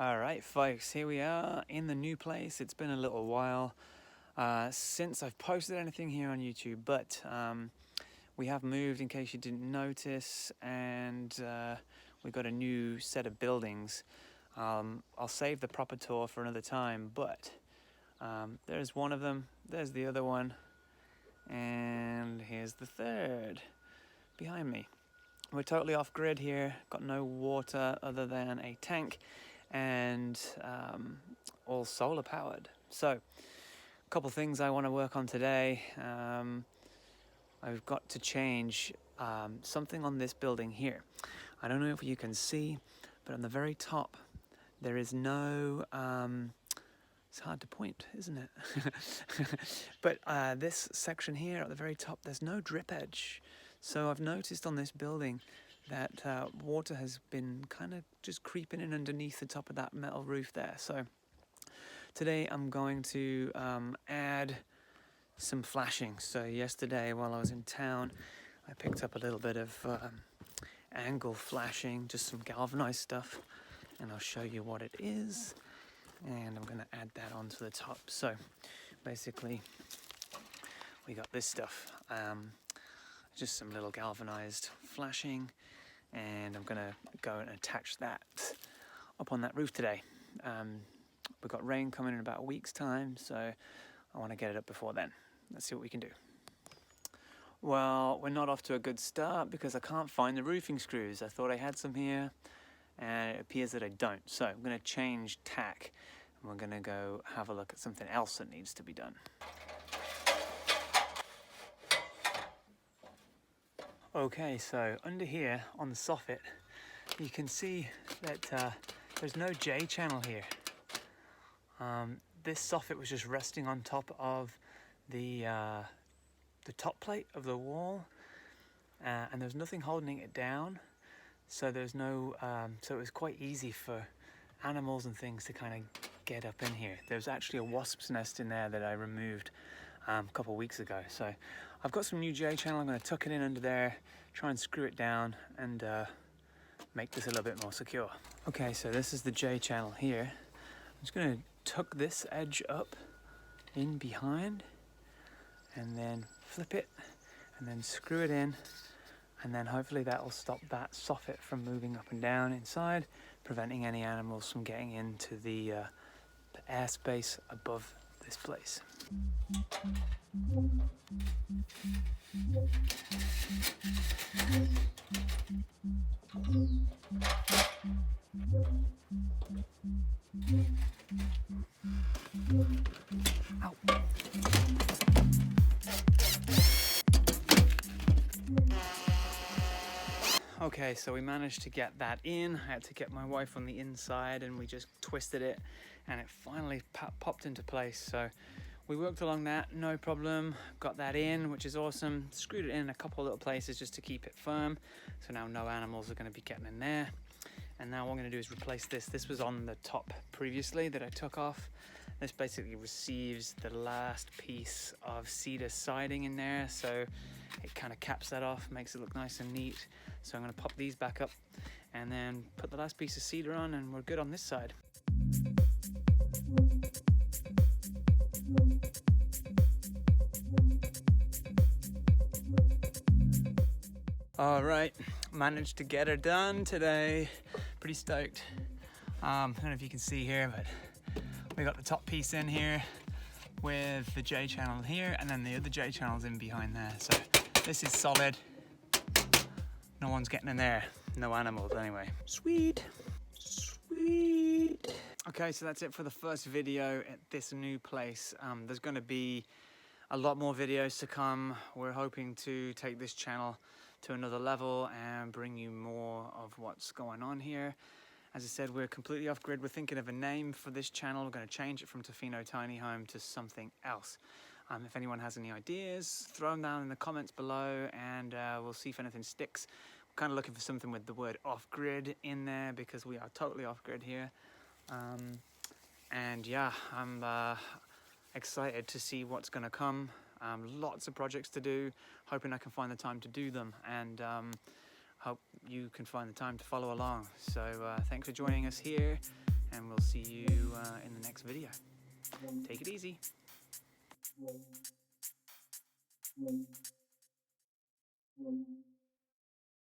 All right, folks, here we are in the new place. It's been a little while since I've posted anything here on YouTube, but we have moved in case you didn't notice, and we've got a new set of buildings. I'll save the proper tour for another time, but there's one of them, there's the other one, and here's the third behind me. We're totally off grid here, got no water other than a tank, and all solar powered. So a couple things I want to work on today. I've got to change something on this building here. I don't know if you can see, but on the very top there is no it's hard to point, isn't it? But this section here at the very top, there's no drip edge. So I've noticed on this building that water has been kind of just creeping in underneath the top of that metal roof there. So today I'm going to add some flashing. So yesterday while I was in town, I picked up a little bit of angle flashing, just some galvanized stuff, and I'll show you what it is. And I'm going to add that onto the top. So basically we got this stuff, just some little galvanized flashing, and I'm gonna go and attach that up on that roof today. We've got rain coming in about a week's time, so I want to get it up before then. Let's see what we can do. Well, we're not off to a good start because I can't find the roofing screws. I thought I had some here, and it appears that I don't. So I'm going to change tack, and we're going to go have a look at something else that needs to be done. Okay, so under here on the soffit, you can see that there's no J channel here. This soffit was just resting on top of the top plate of the wall, and there's nothing holding it down. So there's no, so it was quite easy for animals and things to kind of get up in here. There's actually a wasp's nest in there that I removed a couple of weeks ago. So I've got some new J channel. I'm going to tuck it in under there, try and screw it down, and make this a little bit more secure. Okay, so this is the J channel here. I'm just going to tuck this edge up in behind, and then flip it, and then screw it in, and then hopefully that will stop that soffit from moving up and down inside, preventing any animals from getting into the airspace above this place. Ow. Okay, so we managed to get that in. I had to get my wife on the inside, and we just twisted it, and it finally popped into place. So we worked along that, no problem. Got that in, which is awesome. Screwed it in a couple little places just to keep it firm. So now no animals are going to be getting in there. And now what I'm going to do is replace this. This was on the top previously that I took off. This basically receives the last piece of cedar siding in there, so it kind of caps that off, makes it look nice and neat. So I'm going to pop these back up and then put the last piece of cedar on, and we're good on this side. All right, managed to get her done today. Pretty stoked. I don't know if you can see here, but we got the top piece in here with the J channel here, and then the other J channel's in behind there. So this is solid. No one's getting in there. No animals anyway. Sweet. Sweet. Okay, so that's it for the first video at this new place. There's going to be a lot more videos to come. We're hoping to take this channel to another level and bring you more of what's going on here. As I said, we're completely off grid. We're thinking of a name for this channel. We're going to change it from Tofino Tiny Home to something else. If anyone has any ideas, throw them down in the comments below, and we'll see if anything sticks. We're kind of looking for something with the word off grid in there because we are totally off grid here. And yeah, I'm excited to see what's going to come. Lots of projects to do, hoping I can find the time to do them, and hope you can find the time to follow along. So thanks for joining us here, and we'll see you in the next video. Take it easy.